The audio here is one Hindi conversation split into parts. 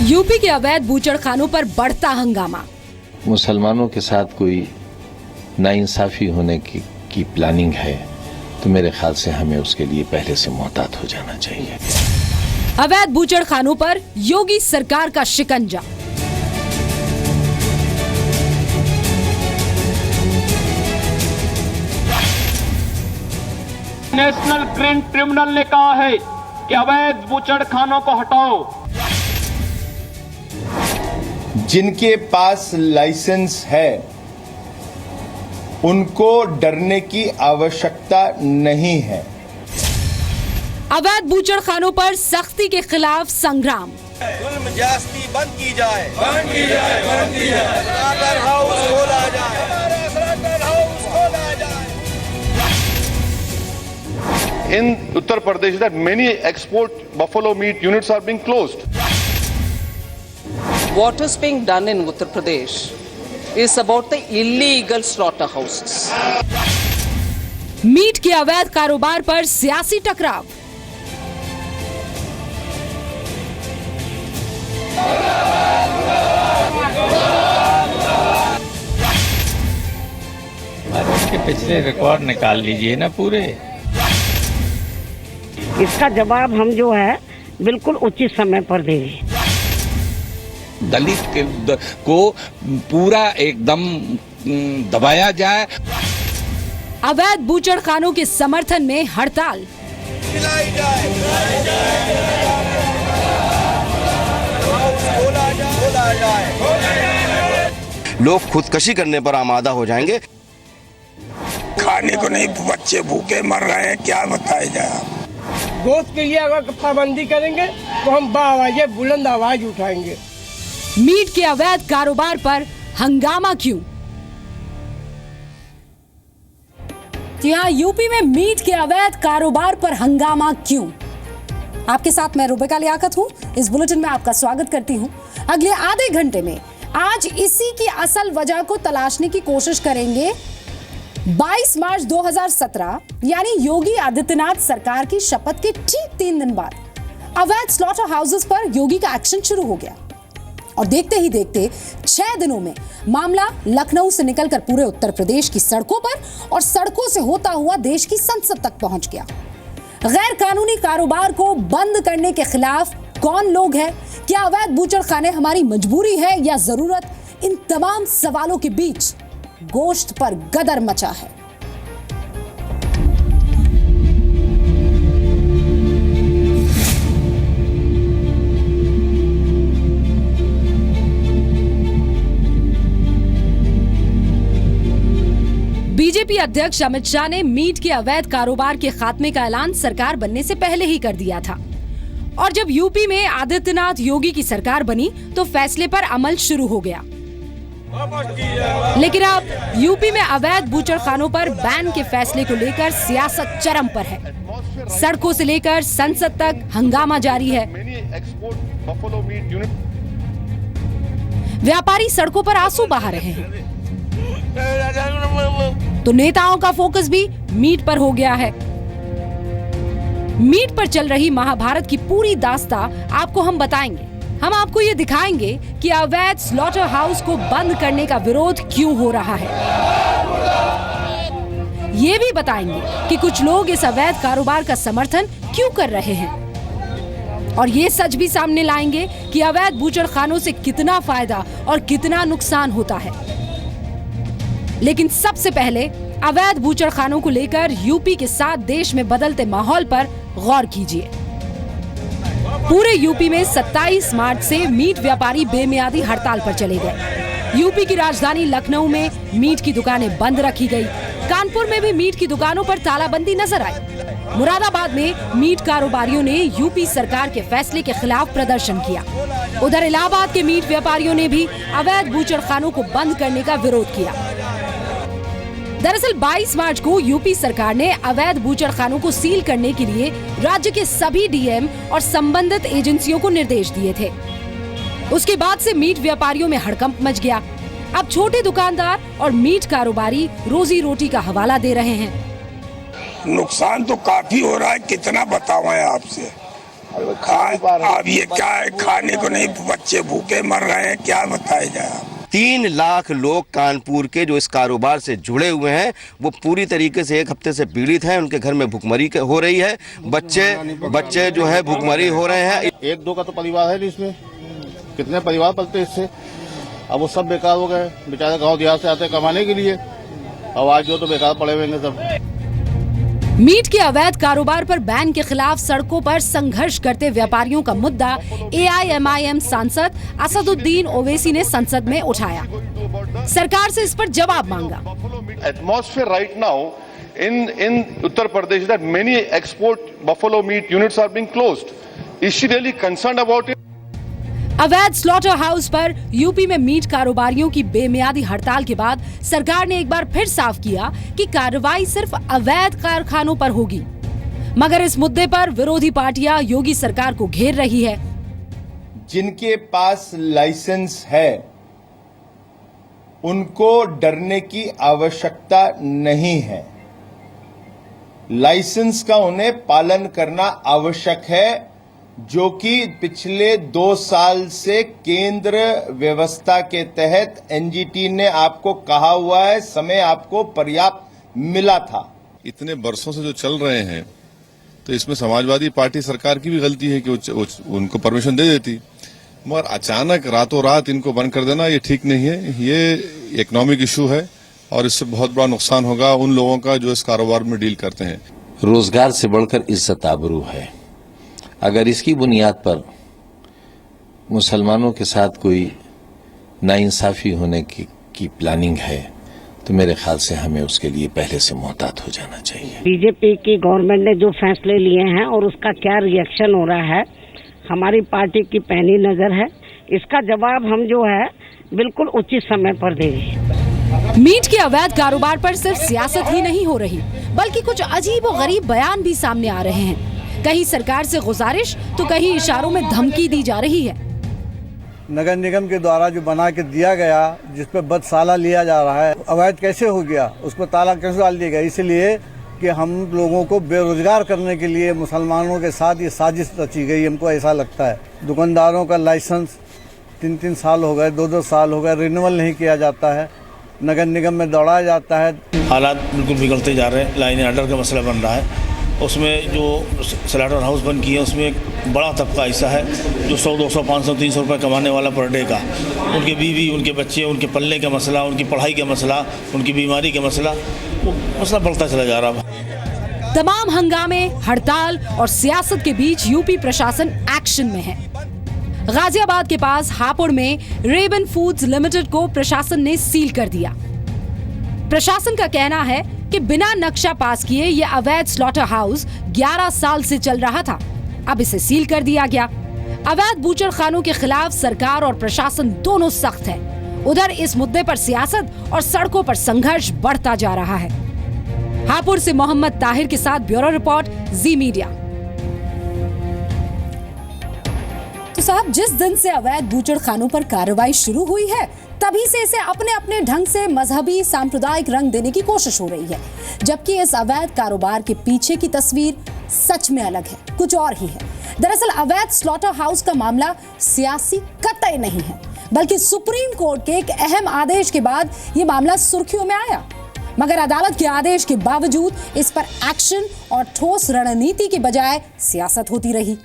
यूपी के अवैध बूचड़खानों पर बढ़ता हंगामा। मुसलमानों के साथ कोई नाइंसाफी होने की प्लानिंग है तो मेरे ख्याल से हमें उसके लिए पहले से मुहतात हो जाना चाहिए। अवैध बूचड़खानों पर योगी सरकार का शिकंजा। नेशनल ग्रीन ट्रिब्यूनल ने कहा है कि अवैध बूचड़खानों को हटाओ। जिनके पास लाइसेंस है उनको डरने की आवश्यकता नहीं है। अवैध बूचड़खानों पर सख्ती के खिलाफ संग्राम। जुल्म ज्यादती बंद की जाए, बंद की जाए, बंद की जाए। स्लॉटर हाउस खोला जाए, स्लॉटर हाउस खोला जाए। In Uttar Pradesh, that many export buffalo meat units are being closed. What is being done in Uttar Pradesh is about the illegal slaughterhouses. Meat के अवैध कारोबार पर सियासी टकराव। के पिछले रिकॉर्ड निकाल लीजिए ना पूरे। इसका जवाब हम जो है बिल्कुल उचित समय पर देंगे। दलित को पूरा एकदम दबाया जाए। अवैध बूचड़खानों के समर्थन में हड़ताल। लोग खुदकशी करने पर आमादा हो जाएंगे। खाने को नहीं, बच्चे भूखे मर रहे हैं, क्या बताया जाए। गोश्त के लिए अगर पाबंदी करेंगे तो हम बाआवाज़ बुलंद आवाज उठाएंगे। मीट के अवैध कारोबार पर हंगामा क्यों? यहाँ यूपी में मीट के अवैध कारोबार पर हंगामा क्यों? आपके साथ मैं रुबिका लियाकत हूं। इस बुलेटिन में आपका स्वागत करती हूं। अगले आधे घंटे में आज इसी की असल वजह को तलाशने की कोशिश करेंगे। 22 मार्च 2017 यानी योगी आदित्यनाथ सरकार की शपथ के ठीक 3 दिन बाद अवैध स्लॉटर हाउसेस पर योगी का एक्शन शुरू हो गया और देखते ही देखते 6 दिनों में मामला लखनऊ से निकलकर पूरे उत्तर प्रदेश की सड़कों पर और सड़कों से होता हुआ देश की संसद तक पहुंच गया। गैर कानूनी कारोबार को बंद करने के खिलाफ कौन लोग हैं? क्या अवैध बूचड़खाने हमारी मजबूरी है या जरूरत? इन तमाम सवालों के बीच गोश्त पर गदर मचा है। बीजेपी अध्यक्ष अमित शाह ने मीट के अवैध कारोबार के खात्मे का ऐलान सरकार बनने से पहले ही कर दिया था और जब यूपी में आदित्यनाथ योगी की सरकार बनी तो फैसले पर अमल शुरू हो गया। लेकिन अब यूपी में अवैध बूचड़खानों पर बैन के फैसले को लेकर सियासत चरम पर है। सड़कों से लेकर संसद तक हंगामा जारी है। व्यापारी सड़कों पर आंसू बहा रहे हैं तो नेताओं का फोकस भी मीट पर हो गया है। मीट पर चल रही महाभारत की पूरी दास्तां आपको हम बताएंगे। हम आपको ये दिखाएंगे कि अवैध स्लॉटर हाउस को बंद करने का विरोध क्यों हो रहा है। ये भी बताएंगे कि कुछ लोग इस अवैध कारोबार का समर्थन क्यों कर रहे हैं और ये सच भी सामने लाएंगे कि अवैध बूचड़खानों से कितना फायदा और कितना नुकसान होता है। लेकिन सबसे पहले अवैध बूचड़खानों को लेकर यूपी के साथ देश में बदलते माहौल पर गौर कीजिए। पूरे यूपी में 27 मार्च से मीट व्यापारी बेमियादी हड़ताल पर चले गए। यूपी की राजधानी लखनऊ में मीट की दुकानें बंद रखी गई। कानपुर में भी मीट की दुकानों पर तालाबंदी नजर आई। मुरादाबाद में मीट कारोबारियों ने यूपी सरकार के फैसले के खिलाफ प्रदर्शन किया। उधर इलाहाबाद के मीट व्यापारियों ने भी अवैध बूचड़खानों को बंद करने का विरोध किया। दरअसल 22 मार्च को यूपी सरकार ने अवैध बूचड़खानों को सील करने के लिए राज्य के सभी डीएम और संबंधित एजेंसियों को निर्देश दिए थे। उसके बाद से मीट व्यापारियों में हड़कंप मच गया। अब छोटे दुकानदार और मीट कारोबारी रोजी रोटी का हवाला दे रहे हैं। नुकसान तो काफी हो रहा है, कितना बताऊं आपसे। अब ये क्या है, खाने को नहीं, बच्चे भूखे मर रहे हैं, क्या बताया जाए। 3 लाख लोग कानपुर के जो इस कारोबार से जुड़े हुए हैं वो पूरी तरीके से 1 हफ्ते से पीड़ित हैं। उनके घर में भूखमरी हो रही है, बच्चे जो है भूखमरी हो रहे हैं। 1-2 का तो परिवार है, इसमें कितने परिवार पलते इससे। अब वो सब बेकार हो गए, बेचारे गांव देहात से आते कमाने के लिए, अब आज जो तो बेकार पड़े हुए हैं सब। मीट के अवैध कारोबार पर बैन के खिलाफ सड़कों पर संघर्ष करते व्यापारियों का मुद्दा AIMIM सांसद असदुद्दीन ओवैसी ने संसद में उठाया। सरकार से इस पर जवाब मांगा। Atmosphere right now in Uttar Pradesh that many export buffalo meat units are being closed. Is she really concerned about it? अवैध स्लॉटर हाउस पर यूपी में मीट कारोबारियों की बेमियादी हड़ताल के बाद सरकार ने एक बार फिर साफ किया कि कार्रवाई सिर्फ अवैध कारखानों पर होगी। मगर इस मुद्दे पर विरोधी पार्टियां योगी सरकार को घेर रही है। जिनके पास लाइसेंस है उनको डरने की आवश्यकता नहीं है। लाइसेंस का उन्हें पालन करना आवश्यक है, जो कि पिछले 2 साल से केंद्र व्यवस्था के तहत एनजीटी ने आपको कहा हुआ है, समय आपको पर्याप्त मिला था। इतने वर्षों से जो चल रहे हैं तो इसमें समाजवादी पार्टी सरकार की भी गलती है कि उनको परमिशन दे देती, मगर अचानक रातों रात इनको बंद कर देना ये ठीक नहीं है। ये इकोनॉमिक इशू है और इससे बहुत बड़ा नुकसान होगा उन लोगों का जो इस कारोबार में डील करते हैं। रोजगार से बढ़कर इज्जत आबरू है। अगर इसकी बुनियाद पर मुसलमानों के साथ कोई नाइंसाफी होने की प्लानिंग है तो मेरे ख्याल से हमें उसके लिए पहले से मोहतात हो जाना चाहिए। बीजेपी की गवर्नमेंट ने जो फैसले लिए हैं और उसका क्या रिएक्शन हो रहा है, हमारी पार्टी की पैनी नजर है। इसका जवाब हम जो है बिल्कुल उचित समय पर देंगे। मीट के अवैध कारोबार पर सिर्फ सियासत ही नहीं हो रही, बल्कि कुछ अजीब और गरीब बयान भी सामने आ रहे हैं। कहीं सरकार से गुजारिश तो कहीं इशारों में धमकी दी जा रही है। नगर निगम के द्वारा जो बना के दिया गया, जिस पर बदसाला लिया जा रहा है, अवैध कैसे हो गया, उस पर ताला कैसे डाल दिया गया, इसलिए कि हम लोगों को बेरोजगार करने के लिए मुसलमानों के साथ ये साजिश रची गई, हमको ऐसा लगता है। दुकानदारों का लाइसेंस 3-3 साल हो गए, 2-2 साल हो गए, रिन्यूअल नहीं किया जाता है, नगर निगम में दौड़ाया जाता है। हालात बिल्कुल बिगड़ते जा रहे हैं। लाइन ऑर्डर का मसला बन रहा है। उसमें जो स्लॉटर हाउस बंद किए उसमें एक बड़ा तबका ऐसा है जो 100, 200, 500, 300 रुपये कमाने वाला पर डे का, उनके बीवी, उनके बच्चे, उनके पलने का मसला, उनकी पढ़ाई का मसला, उनकी बीमारी का मसला, वो मसला बढ़ता चला जा रहा है। तमाम हंगामे, हड़ताल और सियासत के बीच यूपी प्रशासन एक्शन में है। गाजियाबाद के पास हापुड़ में रेबन फूड्स लिमिटेड को प्रशासन ने सील कर दिया। प्रशासन का कहना है कि बिना नक्शा पास किए ये अवैध स्लॉटर हाउस 11 साल से चल रहा था, अब इसे सील कर दिया गया। अवैध बूचड़ खानों के खिलाफ सरकार और प्रशासन दोनों सख्त है। उधर इस मुद्दे पर सियासत और सड़कों पर संघर्ष बढ़ता जा रहा है। हापुड़ से मोहम्मद ताहिर के साथ ब्यूरो रिपोर्ट, जी मीडिया। तो साहब, जिस दिन से अवैध बूचड़ खानों पर कार्रवाई शुरू हुई है तभी से इसे अपने अपने ढंग से मजहबी सांप्रदायिक रंग देने की कोशिश हो रही है, जबकि इस अवैध कारोबार के पीछे की तस्वीर सच में अलग है, कुछ और ही है। दरअसल अवैध स्लॉटर हाउस का मामला सियासी कतई नहीं है, बल्कि सुप्रीम कोर्ट के एक अहम आदेश के बाद ये मामला सुर्खियों में आया। मगर अदालत के आदेश के बावजूद इस पर एक्शन और ठोस रणनीति की बजाय सियासत होती रही।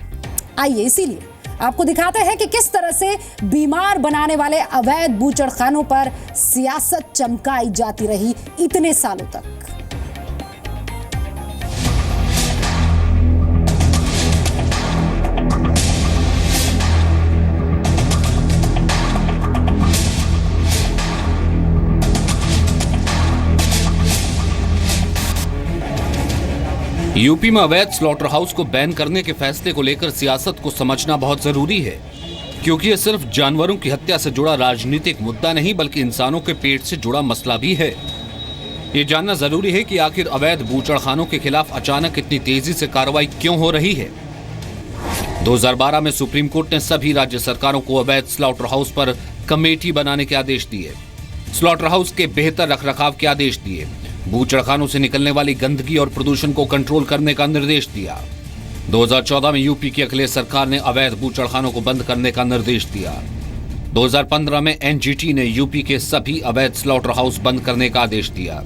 आइए इसीलिए आपको दिखाते हैं कि किस तरह से बीमार बनाने वाले अवैध बूचड़ खानों पर सियासत चमकाई जाती रही इतने सालों तक। यूपी में अवैध स्लॉटर हाउस को बैन करने के फैसले को लेकर सियासत को समझना बहुत जरूरी है, क्योंकि यह सिर्फ जानवरों की हत्या से जुड़ा राजनीतिक मुद्दा नहीं बल्कि इंसानों के पेट से जुड़ा मसला भी है। ये जानना जरूरी है कि आखिर अवैध बूचड़खानों के खिलाफ अचानक इतनी तेजी से कार्रवाई क्यों हो रही है। 2012 में सुप्रीम कोर्ट ने सभी राज्य सरकारों को अवैध स्लॉटर हाउस पर कमेटी बनाने के आदेश दिए, स्लॉटर हाउस के बेहतर रखरखाव के आदेश दिए, बूचड़खानों से निकलने वाली गंदगी और प्रदूषण को कंट्रोल करने का निर्देश दिया। 2014 में यूपी की अखिलेश सरकार ने अवैध बूचड़खानों को बंद करने का निर्देश दिया। 2015 में एनजीटी ने यूपी के सभी अवैध स्लॉटर हाउस बंद करने का आदेश दिया।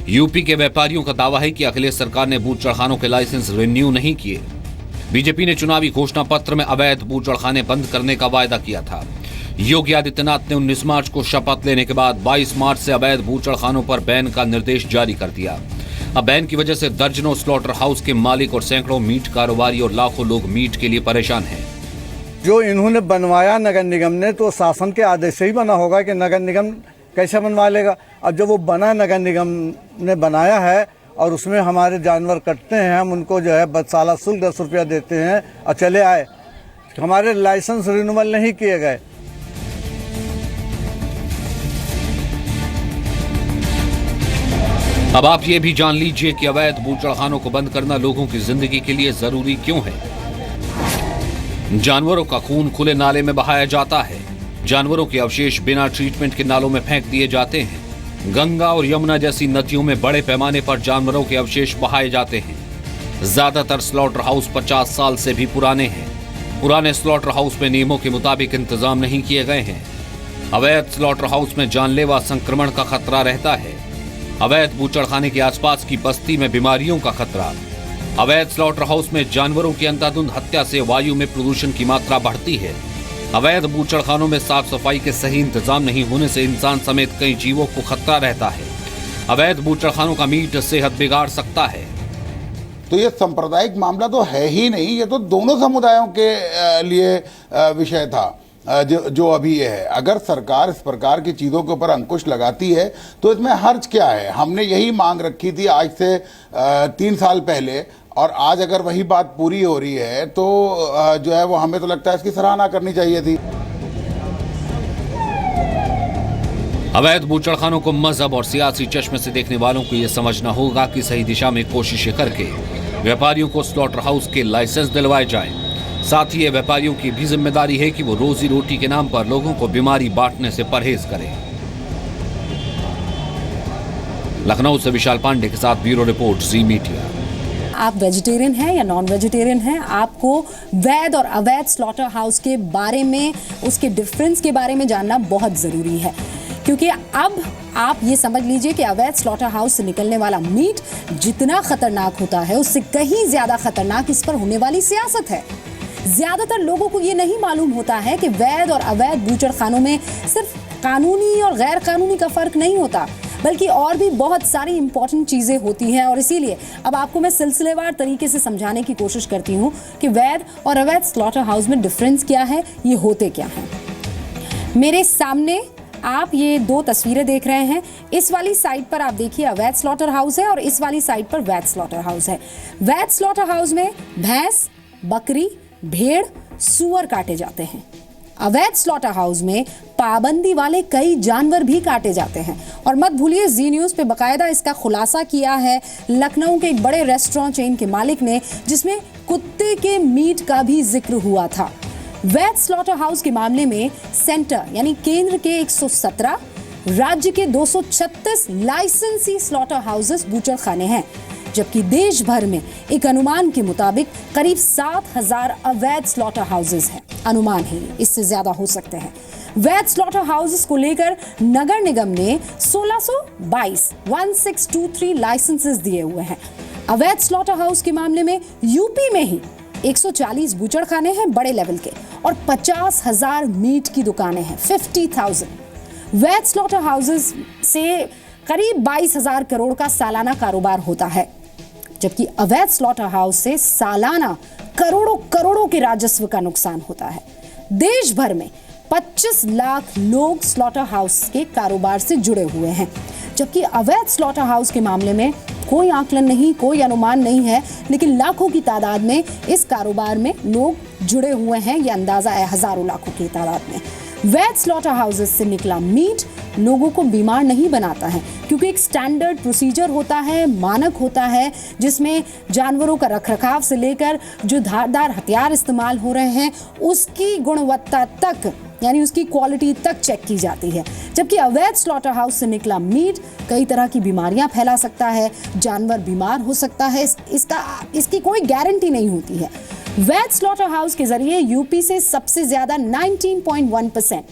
यूपी के व्यापारियों का दावा है कि अखिलेश सरकार ने बूचड़खानों के लाइसेंस रिन्यू नहीं किए। बीजेपी ने चुनावी घोषणा पत्र में अवैध बूचड़खाने बंद करने का वायदा किया था। योगी आदित्यनाथ ने 19 मार्च को शपथ लेने के बाद 22 मार्च से अवैध बूचड़खानों पर बैन का निर्देश जारी कर दिया। अब बैन की वजह से दर्जनों स्लॉटर हाउस के मालिक और सैकड़ों मीट कारोबारी और लाखों लोग मीट के लिए परेशान हैं। जो इन्होंने बनवाया नगर निगम ने, तो शासन के आदेश से ही बना होगा कि नगर निगम कैसे बनवा लेगा। अब जब वो बना, नगर निगम ने बनाया है और उसमें हमारे जानवर कटते हैं, हम उनको जो है बदसाला शुल्क 10 रुपया देते हैं और चले आए, हमारे लाइसेंस रिन्यूअल नहीं किए गए। अब आप ये भी जान लीजिए कि अवैध बूचड़खानों को बंद करना लोगों की जिंदगी के लिए जरूरी क्यों है। जानवरों का खून खुले नाले में बहाया जाता है। जानवरों के अवशेष बिना ट्रीटमेंट के नालों में फेंक दिए जाते हैं। गंगा और यमुना जैसी नदियों में बड़े पैमाने पर जानवरों के अवशेष बहाए जाते हैं। ज्यादातर स्लॉटर हाउस 50 साल से भी पुराने हैं। पुराने स्लॉटर हाउस में नियमों के मुताबिक इंतजाम नहीं किए गए हैं। अवैध स्लॉटर हाउस में जानलेवा संक्रमण का खतरा रहता है। अवैध बूचड़खाने के आसपास की बस्ती में बीमारियों का खतरा। अवैध स्लॉटर हाउस में जानवरों की अंधाधुंध हत्या से वायु में प्रदूषण की मात्रा बढ़ती है। अवैध बूचड़खानों में साफ सफाई के सही इंतजाम नहीं होने से इंसान समेत कई जीवों को खतरा रहता है। अवैध बूचड़खानों का मीट सेहत बिगाड़ सकता है। तो ये सांप्रदायिक मामला तो है ही नहीं, ये तो दोनों समुदायों के लिए विषय था जो अभी ये है। अगर सरकार इस प्रकार की चीज़ों के ऊपर अंकुश लगाती है तो इसमें हर्ज क्या है। हमने यही मांग रखी थी आज से 3 साल पहले, और आज अगर वही बात पूरी हो रही है तो जो है वो हमें तो लगता है इसकी सराहना करनी चाहिए थी। अवैध बूचड़खानों को मजहब और सियासी चश्मे से देखने वालों को यह समझना होगा कि सही दिशा में कोशिशें करके व्यापारियों को स्लॉटर हाउस के लाइसेंस दिलवाए जाएं। साथ ही ये व्यापारियों की भी जिम्मेदारी है कि वो रोजी रोटी के नाम पर लोगों को बीमारी बांटने से परहेज करें। लखनऊ से विशाल पांडे के साथ ब्यूरो रिपोर्ट, जी मीडिया। आप वेजिटेरियन हैं या नॉन वेजिटेरियन हैं, आपको वैध और अवैध स्लॉटर हाउस के बारे में, उसके डिफरेंस के बारे में जानना बहुत ज़रूरी है, क्योंकि अब आप ये समझ लीजिए कि अवैध स्लॉटर हाउस से निकलने वाला मीट जितना खतरनाक होता है, उससे कहीं ज़्यादा खतरनाक इस पर होने वाली सियासत है। ज़्यादातर लोगों को ये नहीं मालूम होता है कि वैध और अवैध बूचड़खानों में सिर्फ कानूनी और गैर कानूनी का फ़र्क नहीं होता, बल्कि और भी बहुत सारी इंपॉर्टेंट चीज़ें होती हैं। और इसीलिए अब आपको मैं सिलसिलेवार तरीके से समझाने की कोशिश करती हूँ कि वैध और अवैध स्लॉटर हाउस में डिफरेंस क्या है, ये होते क्या हैं। मेरे सामने आप ये 2 तस्वीरें देख रहे हैं। इस वाली साइड पर आप देखिए अवैध स्लॉटर हाउस है और इस वाली साइड पर वैध स्लॉटर हाउस है। वैध स्लॉटर हाउस में भैंस, बकरी, भेड़, सूअर काटे जाते हैं। अवैध स्लॉटर हाउस में पाबंदी वाले कई जानवर भी काटे जाते हैं। और मत भूलिए, जी न्यूज़ पे बकायदा इसका खुलासा किया है लखनऊ के एक बड़े रेस्टोरेंट चेन के मालिक ने, जिसमें कुत्ते के मीट का भी जिक्र हुआ था। वैध स्लॉटर हाउस के मामले में सेंटर यानी केंद्र के 117, राज्य के 236 लाइसेंसी स्लॉटर हाउसेस बूचड़खाने हैं, जबकि देश भर में एक अनुमान के मुताबिक करीब 7000 अवैध स्लॉटर हाउसेस हैं। अनुमान है, इससे ज्यादा हो सकते हैं। वैध स्लॉटर हाउसेस को लेकर नगर निगम ने 1623 लाइसेंसेस दिए हुए हैं। अवैध स्लॉटर हाउस के मामले में यूपी में ही 140 बूचड़खाने हैं बड़े लेवल के और 50,000 मीट की दुकानें हैं, 50,000। वैध स्लॉटर हाउसेस से करीब 22,000 करोड़ का सालाना कारोबार होता है, जबकि अवैध स्लॉटर हाउस से सालाना करोड़ों के राजस्व का नुकसान होता है। देश भर में 25 लाख लोग स्लॉटर हाउस के कारोबार से जुड़े हुए हैं, जबकि अवैध स्लॉटर हाउस के मामले में कोई आकलन नहीं, कोई अनुमान नहीं है, लेकिन लाखों की तादाद में इस कारोबार में लोग जुड़े हुए हैं। यह अंदाजा है हजारों लाखों की तादाद में। वैध स्लॉटर हाउसेस से निकला मीट लोगों को बीमार नहीं बनाता है, क्योंकि एक स्टैंडर्ड प्रोसीजर होता है, मानक होता है, जिसमें जानवरों का रखरखाव से लेकर जो धारदार हथियार इस्तेमाल हो रहे हैं उसकी गुणवत्ता तक यानी उसकी क्वालिटी तक चेक की जाती है। जबकि अवैध स्लॉटर हाउस से निकला मीट कई तरह की बीमारियां फैला सकता है, जानवर बीमार हो सकता है, इसकी कोई गारंटी नहीं होती है। वैध स्लॉटर हाउस के जरिए यूपी से सबसे ज्यादा 19.1%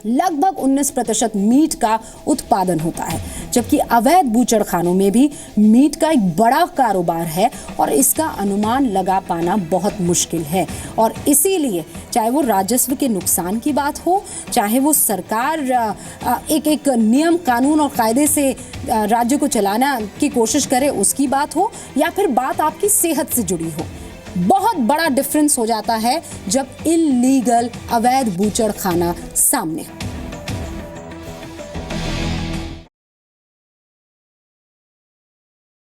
लगभग 19% मीट का उत्पादन होता है, जबकि अवैध बूचड़खानों में भी मीट का एक बड़ा कारोबार है और इसका अनुमान लगा पाना बहुत मुश्किल है। और इसीलिए चाहे वो राजस्व के नुकसान की बात हो, चाहे वो सरकार एक नियम कानून और कायदे से राज्य को चलाना की कोशिश करे उसकी बात हो, या फिर बात आपकी सेहत से जुड़ी हो, बहुत बड़ा डिफरेंस हो जाता है जब इल्लीगल अवैध बूचड़खाना सामने